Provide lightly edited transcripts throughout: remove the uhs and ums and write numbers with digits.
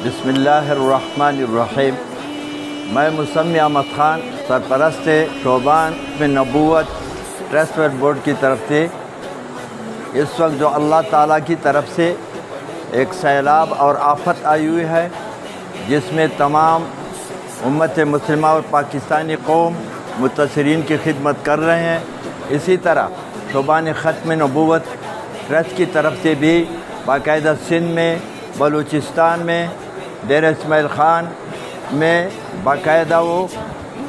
बिस्मिल्लाहिर्रहमानिर्रहीम। मैं मुसम्मी अहमद ख़ान, सरपरस्त शोबान में नबूवत ट्रस्ट बोर्ड की तरफ से इस वक्त जो अल्लाह ताला की तरफ से एक सैलाब और आफत आई हुई है, जिसमें तमाम उम्मत मुस्लिमा और पाकिस्तानी कौम मुतासरीन की खिदमत कर रहे हैं, इसी तरह शोबान ख़त्म नबूवत ट्रस्ट की तरफ से भी बाकायदा सिंध में, बलूचिस्तान में, डेरा इस्माइल ख़ान में बाकायदा वो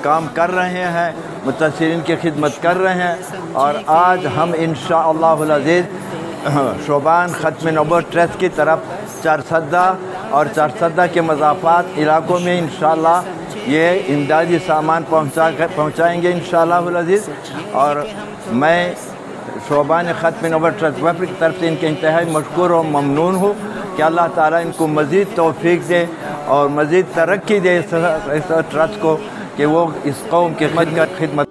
काम कर रहे हैं, मुतासरीन की खिदमत कर रहे हैं। और आज हम इंशाअल्लाहुल अज़ीज़ शोबान ख़त्म नबूवत ट्रस्ट की तरफ चारसद्दा और चारसद्दा के मज़ाफ़ात इलाक़ों में इंशाअल्लाह ये इमदादी सामान पहुँचाएँगे इंशाअल्लाहुल अज़ीज़। और मैं शोबान ख़त्म नबूवत ट्रस्ट की तरफ से इनके इंतहाई मशकूर और ममनून हूँ कि अल्लाह ताला इनको मज़ीद तौफ़ीक़ दे और मज़ीद तरक्की दे इस ट्रस्ट को, कि वो इस कौम की खिदमत